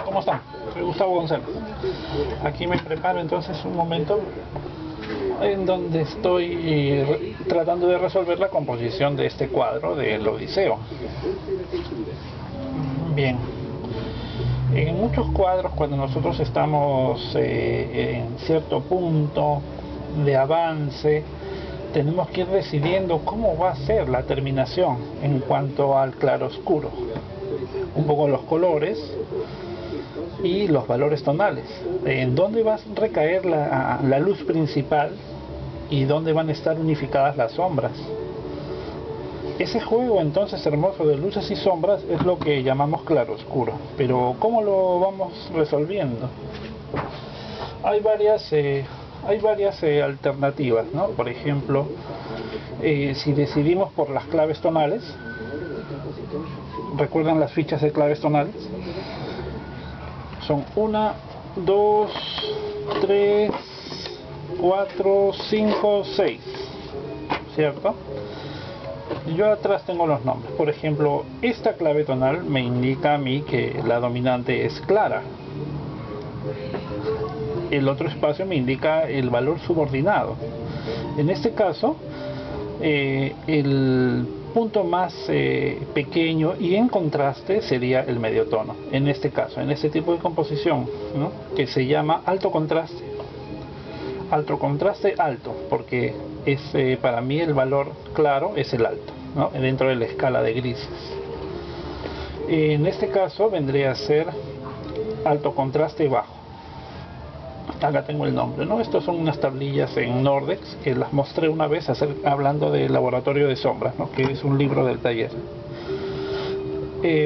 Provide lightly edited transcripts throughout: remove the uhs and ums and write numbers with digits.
¿cómo están? Soy Gustavo González. Aquí me preparo entonces un momento en donde estoy tratando de resolver la composición de este cuadro del Odiseo. Bien, en muchos cuadros, cuando nosotros estamos en cierto punto de avance, tenemos que ir decidiendo cómo va a ser la terminación en cuanto al claroscuro, un poco los colores y los valores tonales, en dónde va a recaer la luz principal y dónde van a estar unificadas las sombras. Ese juego entonces hermoso de luces y sombras es lo que llamamos claroscuro. Pero ¿cómo lo vamos resolviendo? Hay varias alternativas, ¿no? Por ejemplo, si decidimos por las claves tonales, ¿recuerdan las fichas de claves tonales? Son 1, 2, 3, 4, 5, 6, ¿cierto? Yo atrás tengo los nombres. Por ejemplo, esta clave tonal me indica a mí que la dominante es clara. El otro espacio me indica el valor subordinado. En este caso, el punto más pequeño y en contraste sería el medio tono. En este caso, en este tipo de composición, ¿no? Que se llama alto contraste. Alto contraste alto, porque es para mí el valor claro es el alto, ¿no? Dentro de la escala de grises. En este caso vendría a ser alto contraste bajo. Acá tengo el nombre, ¿no? Estos son unas tablillas en Nordex que las mostré una vez hablando del laboratorio de sombras, ¿no? Que es un libro del taller.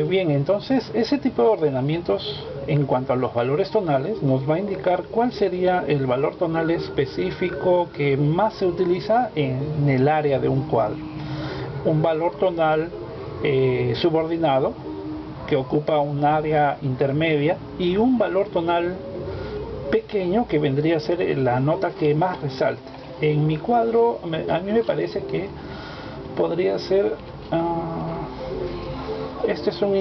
Bien, entonces ese tipo de ordenamientos en cuanto a los valores tonales nos va a indicar cuál sería el valor tonal específico que más se utiliza en el área de un cuadro. Un valor tonal subordinado que ocupa un área intermedia y un valor tonal pequeño que vendría a ser la nota que más resalta. En mi cuadro a mí me parece que podría ser este es un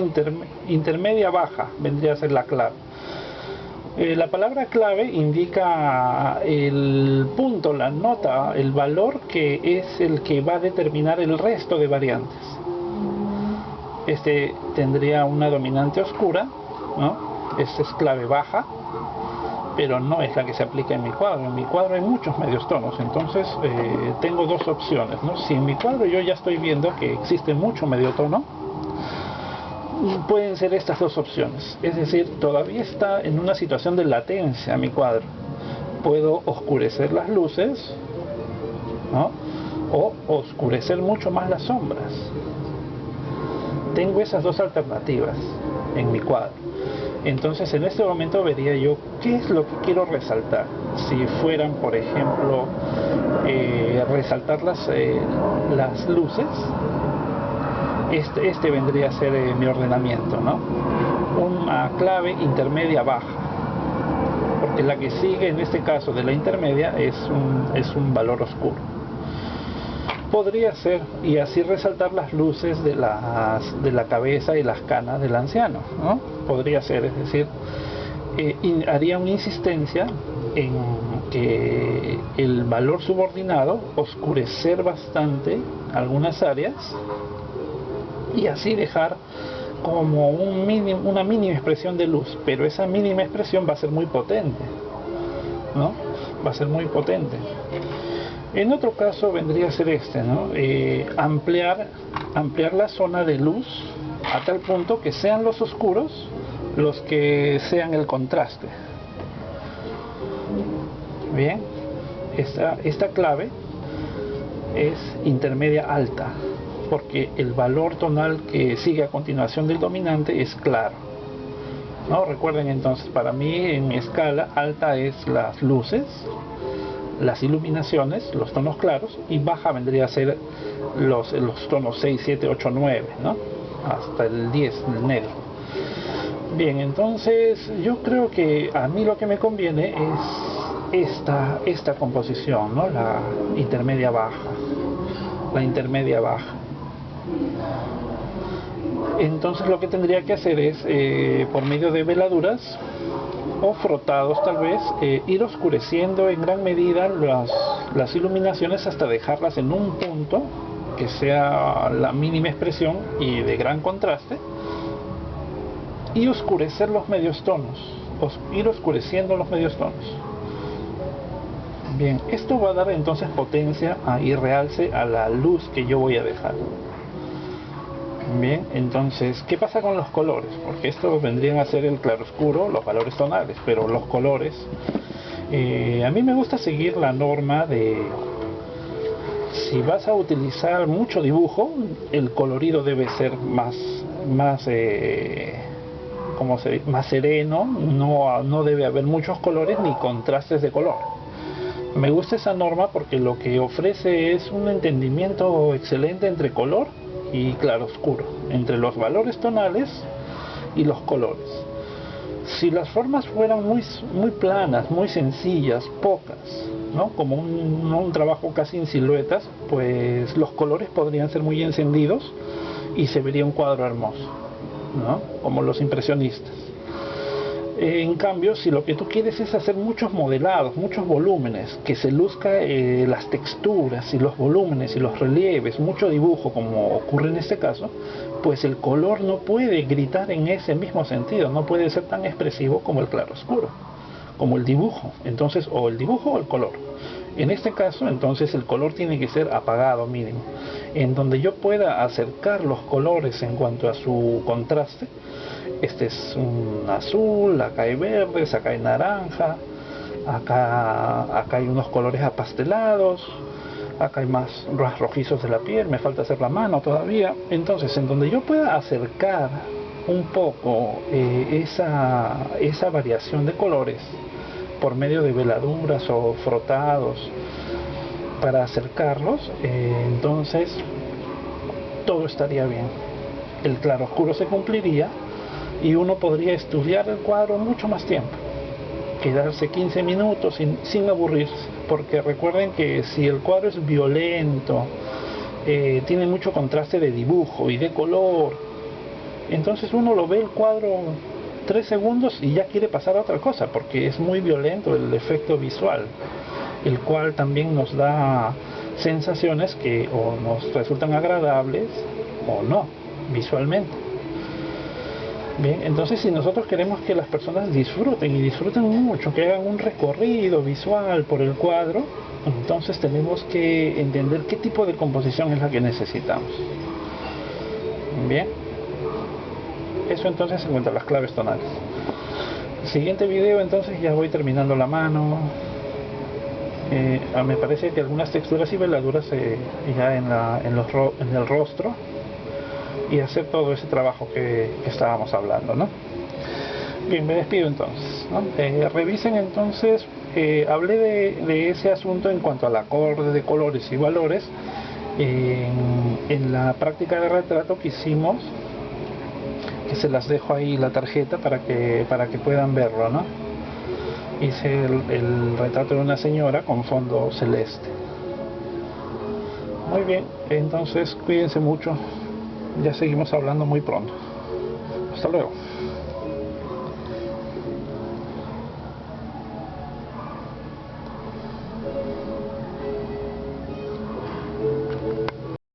intermedia baja, vendría a ser la clave. La palabra clave indica el punto, la nota, el valor que es el que va a determinar el resto de variantes. Este tendría una dominante oscura, ¿no? Esta es clave baja, pero no es la que se aplica en mi cuadro. En mi cuadro hay muchos medios tonos, entonces tengo dos opciones, ¿no? Si en mi cuadro yo ya estoy viendo que existe mucho medio tono, pueden ser estas dos opciones. Es decir, todavía está en una situación de latencia mi cuadro. Puedo oscurecer las luces, ¿no? O oscurecer mucho más las sombras. Tengo esas dos alternativas en mi cuadro. Entonces en este momento vería yo qué es lo que quiero resaltar. Si fueran, por ejemplo, resaltar las luces, este vendría a ser mi ordenamiento, ¿no? Una clave intermedia baja, porque la que sigue en este caso de la intermedia es un valor oscuro. Podría ser, y así resaltar las luces de la cabeza y las canas del anciano, ¿no? Podría ser, es decir, haría una insistencia en que el valor subordinado, oscurecer bastante algunas áreas y así dejar como una mínima expresión de luz, pero esa mínima expresión va a ser muy potente, ¿no? Va a ser muy potente. En otro caso vendría a ser este, ¿no? Ampliar la zona de luz a tal punto que sean los oscuros los que sean el contraste. Bien, esta clave es intermedia alta, porque el valor tonal que sigue a continuación del dominante es claro, ¿no? Recuerden entonces, para mí en mi escala alta es las luces, las iluminaciones, los tonos claros, y baja vendría a ser los tonos 6, 7, 8, 9, ¿no? Hasta el 10, el negro. Bien, entonces yo creo que a mí lo que me conviene es esta composición, ¿no? La intermedia baja. Entonces lo que tendría que hacer es, por medio de veladuras o frotados tal vez, ir oscureciendo en gran medida las iluminaciones hasta dejarlas en un punto que sea la mínima expresión y de gran contraste, y oscurecer los medios tonos, ir oscureciendo los medios tonos. Bien, esto va a dar entonces potencia y realce a la luz que yo voy a dejar. Bien, entonces, ¿qué pasa con los colores? Porque esto vendrían a ser el claroscuro, los valores tonales, pero los colores, a mí me gusta seguir la norma de, si vas a utilizar mucho dibujo, el colorido debe ser más sereno, no debe haber muchos colores ni contrastes de color. Me gusta esa norma porque lo que ofrece es un entendimiento excelente entre color y claroscuro, entre los valores tonales y los colores. Si las formas fueran muy planas, muy sencillas, pocas, ¿no? Como un trabajo casi en siluetas, pues los colores podrían ser muy encendidos y se vería un cuadro hermoso, ¿no? Como los impresionistas. En cambio, si lo que tú quieres es hacer muchos modelados, muchos volúmenes, que se luzca las texturas y los volúmenes y los relieves, mucho dibujo como ocurre en este caso, pues el color no puede gritar en ese mismo sentido, no puede ser tan expresivo como el claroscuro, como el dibujo. Entonces, o el dibujo o el color. En este caso, entonces, el color tiene que ser apagado mínimo, en donde yo pueda acercar los colores en cuanto a su contraste. Este es un azul, acá hay verdes, acá hay naranja, acá hay unos colores apastelados, acá hay más rojizos de la piel, me falta hacer la mano todavía. Entonces, en donde yo pueda acercar un poco esa variación de colores por medio de veladuras o frotados para acercarlos, entonces todo estaría bien. El claroscuro se cumpliría y uno podría estudiar el cuadro mucho más tiempo, quedarse 15 minutos sin aburrirse, porque recuerden que si el cuadro es violento, tiene mucho contraste de dibujo y de color, entonces uno lo ve el cuadro 3 segundos y ya quiere pasar a otra cosa, porque es muy violento el efecto visual, el cual también nos da sensaciones que o nos resultan agradables o no, visualmente. Bien, entonces si nosotros queremos que las personas disfruten y disfruten mucho, que hagan un recorrido visual por el cuadro, entonces tenemos que entender qué tipo de composición es la que necesitamos. Bien, eso entonces en cuanto a las claves tonales. El siguiente video entonces ya voy terminando la mano. Me parece que algunas texturas y veladuras ya en el rostro, y hacer todo ese trabajo que estábamos hablando, ¿no? Bien, me despido entonces, ¿no? Revisen entonces, hablé de ese asunto en cuanto al acorde de colores y valores en la práctica de retrato que hicimos, que se las dejo ahí la tarjeta para que puedan verlo, ¿no? Hice el retrato de una señora con fondo celeste. Muy bien, entonces cuídense mucho. Ya seguimos hablando muy pronto. Hasta luego.